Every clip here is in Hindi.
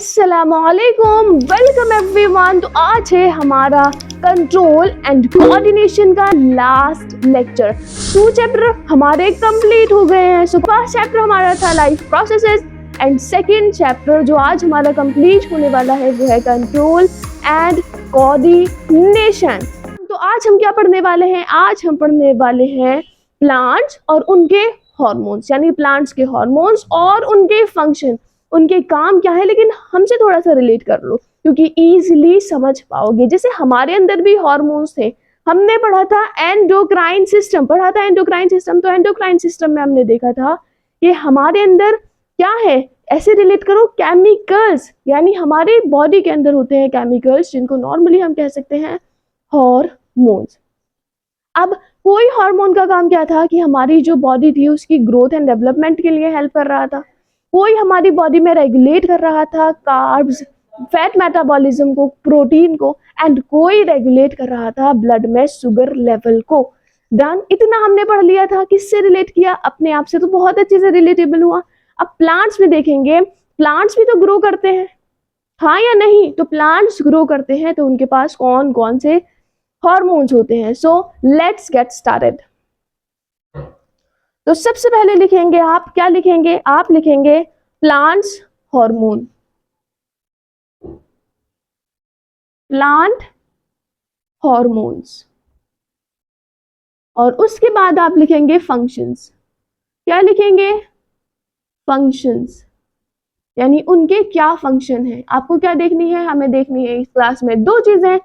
अस्सलामुअलैकुम, वेलकम एवरीवन। तो आज है हमारा कंट्रोल एंड कोऑर्डिनेशन का लास्ट लेक्चर। 2 चैप्टर हमारे कंप्लीट हो गए हैं। सो फर्स्ट चैप्टर हमारा था life processes and second chapter जो आज हमारा कंप्लीट होने वाला है वो है कंट्रोल एंड कोऑर्डिनेशन। तो आज हम क्या पढ़ने वाले हैं? आज हम पढ़ने वाले हैं प्लांट्स और उनके हार्मोन्स, यानी प्लांट्स के हार्मोन्स और उनके फंक्शन, उनके काम क्या है, लेकिन हमसे थोड़ा सा रिलेट कर लो क्योंकि इजीली समझ पाओगे। जैसे हमारे अंदर भी हार्मोन्स थे, हमने पढ़ा था एंडोक्राइन सिस्टम, तो एंडोक्राइन सिस्टम में हमने देखा था कि हमारे अंदर क्या है, ऐसे रिलेट करो केमिकल्स, यानी हमारे बॉडी के अंदर होते हैं केमिकल्स जिनको नॉर्मली हम कह सकते हैं हार्मोन्स। अब कोई हार्मोन का काम क्या था कि हमारी जो बॉडी थी उसकी ग्रोथ एंड डेवलपमेंट के लिए हेल्प कर रहा था, कोई हमारी बॉडी में रेगुलेट कर रहा था कार्ब्स, फैट मेटाबॉलिज्म को, प्रोटीन को, एंड कोई रेगुलेट कर रहा था ब्लड में शुगर लेवल को। डन, इतना हमने पढ़ लिया था। किससे रिलेट किया? अपने आप से, तो बहुत अच्छे से रिलेटेबल हुआ। अब प्लांट्स में देखेंगे, प्लांट्स भी तो ग्रो करते हैं, हाँ या नहीं? तो प्लांट्स ग्रो करते हैं तो उनके पास कौन कौन से हार्मोन्स होते हैं? So let's get started. तो सबसे पहले लिखेंगे, आप क्या लिखेंगे? आप लिखेंगे प्लांट्स हार्मोन, प्लांट हार्मोन्स, और उसके बाद आप लिखेंगे फंक्शंस। क्या लिखेंगे? फंक्शंस, यानी उनके क्या फंक्शन है। आपको क्या देखनी है? हमें देखनी है इस क्लास में 2 चीजें,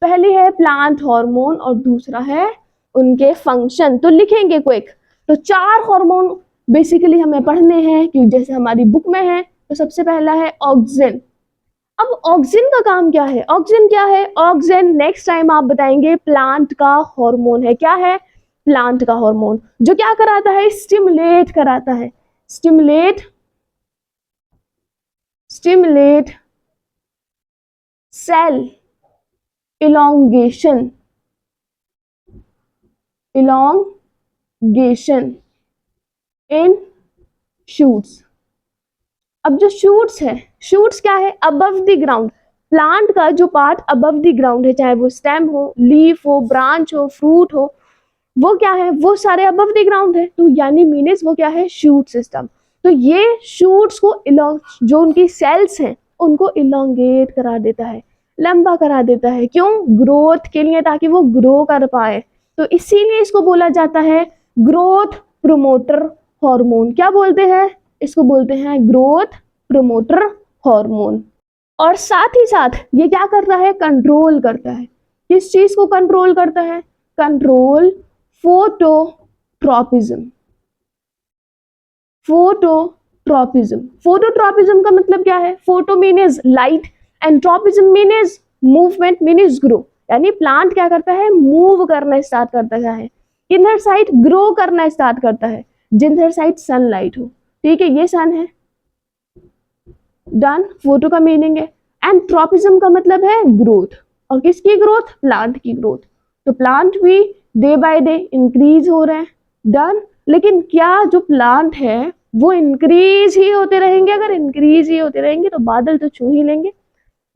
पहली है प्लांट हार्मोन और दूसरा है उनके फंक्शन। तो लिखेंगे क्विक। तो 4 हार्मोन बेसिकली हमें पढ़ने हैं कि जैसे हमारी बुक में है। तो सबसे पहला है ऑक्सीजन। अब ऑक्सीजन का काम क्या है? ऑक्सीजन क्या है? ऑक्सीजन नेक्स्ट टाइम आप बताएंगे प्लांट का हार्मोन है। क्या है? प्लांट का हार्मोन, जो क्या कराता है? स्टिमुलेट कराता है, stimulate cell elongation in shoots. अब जो शूट्स है, शूट्स क्या है? Above the ground. प्लांट का जो पार्ट अबव द ग्राउंड है, चाहे वो स्टेम हो, लीफ हो, ब्रांच हो, फ्रूट हो, वो क्या है? वो सारे अबव द ग्राउंड है। तो यानी मीन्स वो क्या है? Shoot system. तो ये शूट्स को जो उनकी सेल्स हैं उनको इलोंगेट करा देता है, लंबा करा देता है। क्यों? ग्रोथ के लिए, ताकि वो ग्रो कर पाए। तो इसीलिए इसको बोला जाता है ग्रोथ प्रोमोटर हार्मोन। क्या बोलते हैं इसको? बोलते हैं ग्रोथ प्रोमोटर हार्मोन। और साथ ही साथ ये क्या करता है? कंट्रोल करता है। किस चीज को कंट्रोल करता है? Control phototropism. फोटोट्रोपिज्म का मतलब क्या है? Photo means light and tropism means movement means grow. यानी प्लांट क्या करता है? मूव करना स्टार्ट करता है, इनर साइड ग्रो करना स्टार्ट करता है, जिधर साइड सनलाइट हो। ठीक है, ये सन है। डन, फोटो का मीनिंग है। एंड ट्रोपिज्म का मतलब है ग्रोथ। और किसकी ग्रोथ? प्लांट की ग्रोथ। तो प्लांट भी डे बाय डे इंक्रीज हो रहे हैं। डन, लेकिन क्या जो प्लांट है वो इंक्रीज ही होते रहेंगे? अगर इंक्रीज ही होते रहेंगे तो बादल तो छू ही लेंगे।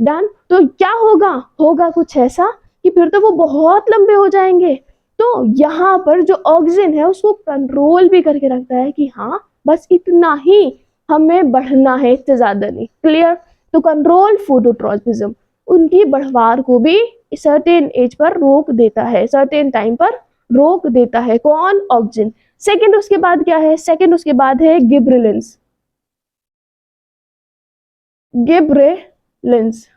डन, तो क्या होगा? होगा कुछ ऐसा कि फिर तो वो बहुत लंबे हो जाएंगे। तो यहाँ पर जो ऑक्सीजन है उसको कंट्रोल भी करके रखता है कि हाँ बस इतना ही हमें बढ़ना है, इससे ज्यादा नहीं। क्लियर? तो कंट्रोल फोटोट्रोपिज्म उनकी बढ़वार को भी सर्टेन एज पर रोक देता है, सर्टेन टाइम पर रोक देता है। कौन? ऑक्सीजन। सेकंड उसके बाद क्या है? सेकंड उसके बाद है गिबरेलिंस। गिबरेलिंस,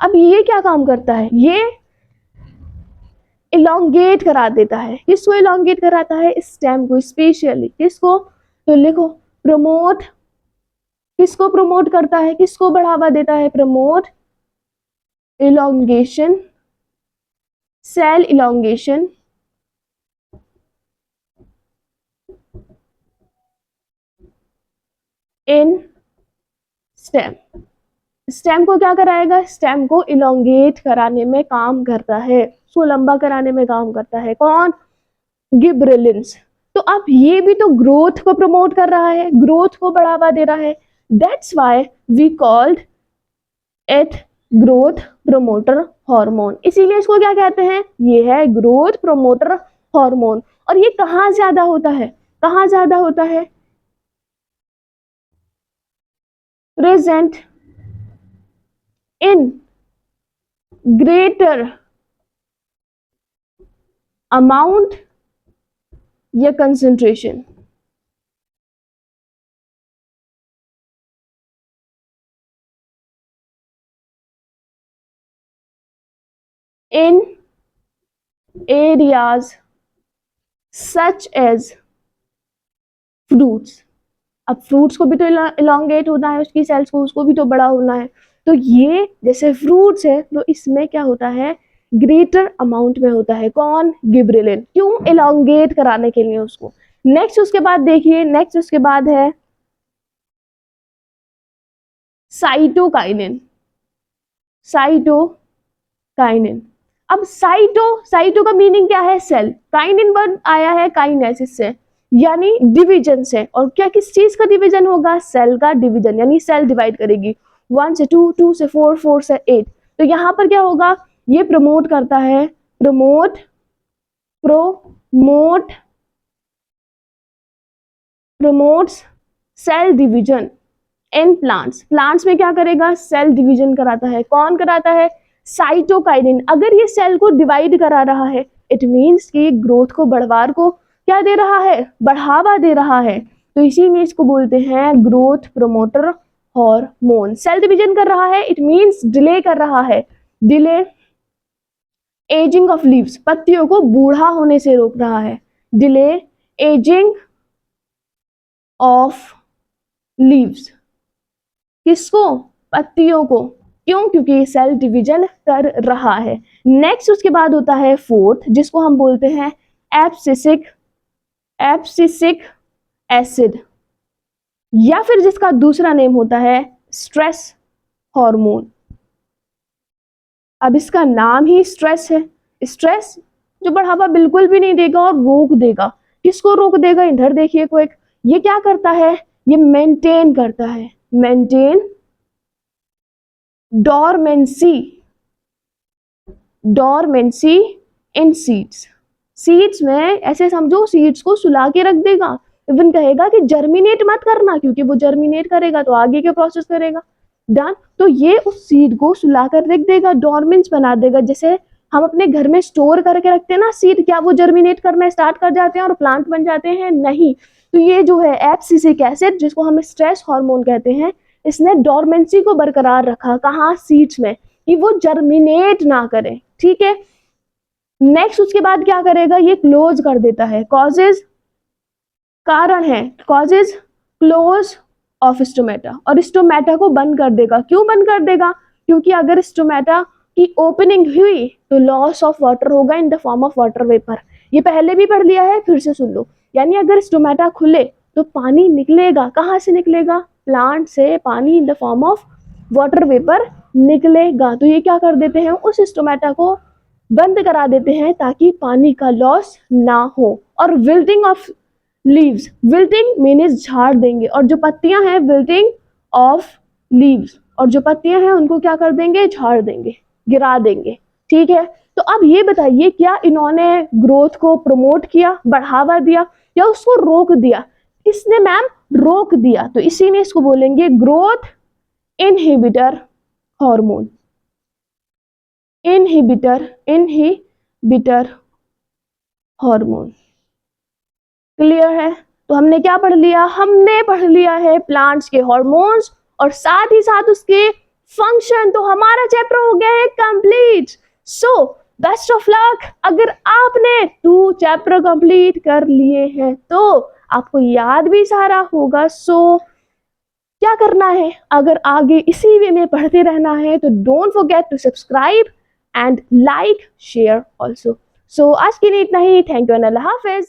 अब ये क्या काम करता है? ये इलोंगेट करा देता है। किसको इलोंगेट कराता है? स्टेम को स्पेशली। किसको? तो लिखो प्रमोट। किसको प्रमोट करता है? किसको बढ़ावा देता है? Promote elongation, cell elongation in stem. Stem को क्या कराएगा? स्टेम को इलोंगेट कराने में काम करता है, उसको लंबा कराने में काम करता है। कौन? गिबरेलिंस। तो अब ये भी तो ग्रोथ को प्रमोट कर रहा है, ग्रोथ को बढ़ावा दे रहा है। That's why we called it growth promoter hormone, इसीलिए इसको क्या कहते हैं, ये है ग्रोथ प्रोमोटर हार्मोन। और ये कहाँ ज्यादा होता है, कहाँ ज्यादा होता है, प्रेजेंट इन ग्रेटर अमाउंट या कंसेंट्रेशन। इन एरियाज सच एज फ्रूट्स, अब फ्रूट्स को भी तो इलोंगेट होना है, उसकी सेल्स को, उसको भी तो बड़ा होना है। तो ये जैसे फ्रूट्स है तो इसमें क्या होता है, ग्रेटर अमाउंट में होता है, कौन, गिबरेलिन, क्यों, इलोंगेट कराने के लिए उसको। नेक्स्ट उसके बाद देखिए, नेक्स्ट उसके बाद है साइटोकाइनिन, साइटोकाइनिन। अब साइटो का मीनिंग क्या है, सेल, काइनिन वर्ड आया है काइनेसिस से, यानी डिवीजन से। और क्या किस चीज का डिवीजन होगा, सेल का डिवीजन, यानी सेल डिवाइड करेगी 1 से 2, 2 से 4, 4 से 8। तो यहाँ पर क्या होगा, ये प्रमोट करता है, promote promotes cell division in plants. Plants में क्या करेगा, सेल डिवीजन कराता है, कौन कराता है, साइटोकाइनिन। अगर ये सेल को डिवाइड करा रहा है, इट मीन्स कि ग्रोथ को, बढ़वार को क्या दे रहा है, बढ़ावा दे रहा है। तो इसीलिए इसको बोलते हैं growth promoter hormone. Cell division कर रहा है, इट मीन्स डिले कर रहा है, डिले एजिंग ऑफ लीव्स, पत्तियों को बूढ़ा होने से रोक रहा है, डिले एजिंग ऑफ लीव्स, किसको, पत्तियों को, क्यों, क्योंकि सेल डिवीजन कर रहा है। नेक्स्ट उसके बाद होता है फोर्थ, जिसको हम बोलते हैं एब्सिसिक एसिड, या फिर जिसका दूसरा नेम होता है स्ट्रेस हार्मोन। अब इसका नाम ही स्ट्रेस है, स्ट्रेस जो बढ़ावा बिल्कुल भी नहीं देगा और रोक देगा, किसको रोक देगा, इधर देखिए को एक, ये क्या करता है, ये मेंटेन करता है, मेंटेन डोरमेंसी इन सीड्स। सीड्स में ऐसे समझो, सीड्स को सुला के रख देगा, इवन कहेगा कि जर्मिनेट मत करना, क्योंकि वो जर्मिनेट करेगा तो आगे के प्रोसेस करेगा, डन। तो ये उस सीड को सुला कर रख देगा, डोरमेंस बना देगा। जैसे हम अपने घर में स्टोर करके रखते हैं ना सीड, क्या वो जर्मिनेट करना स्टार्ट कर जाते हैं और प्लांट बन जाते हैं, नहीं। तो ये जो है एब्सिसिक एसिड, जिसको हम स्ट्रेस हार्मोन कहते हैं, इसने डोरमेंसी को बरकरार रखा, कहाँ, सीड्स में, कि वो जर्मिनेट ना करें, ठीक है। नेक्स्ट उसके बाद क्या करेगा, ये क्लोज कर देता है, कॉजेज, कारण है, कॉजेज क्लोज ऑफ स्टोमेटा, और स्टोमेटा को बंद कर देगा। क्यों बंद कर देगा, क्योंकि अगर स्टोमेटा की ओपनिंग हुई तो लॉस ऑफ वाटर होगा in the form of water vapour. ये पहले भी पढ़ लिया है, फिर से सुन लो, यानी अगर स्टोमेटा खुले तो पानी निकलेगा, कहाँ से निकलेगा, प्लांट से पानी in the form of water vapour निकलेगा। तो ये क्या कर देते हैं, उस स्टोमेटा को बंद करा देते हैं ताकि पानी का लॉस ना हो। और wilting of leaves, wilting means झाड़ देंगे, और जो पत्तियां हैं, विल्टिंग ऑफ लीव्स, और जो पत्तियां हैं उनको क्या कर देंगे, झाड़ देंगे, गिरा देंगे, ठीक है। तो अब ये बताइए, क्या इन्होंने ग्रोथ को प्रमोट किया, बढ़ावा दिया, या उसको रोक दिया, किसने मैम, रोक दिया। तो इसी में इसको बोलेंगे growth inhibitor hormone, inhibitor hormone, clear है। तो हमने क्या पढ़ लिया, हमने पढ़ लिया है प्लांट्स के हार्मोन्स और साथ ही साथ उसके फंक्शन। तो हमारा चैप्टर हो गया है complete. So best of luck. अगर आपने 2 चैप्टर कंप्लीट कर लिए हैं तो आपको याद भी सारा होगा। सो क्या करना है, अगर आगे इसी वे में पढ़ते रहना है तो don't forget to subscribe and like share also. So आज के लिए इतना ही। थैंक यू एंड अल्लाह हाफिज।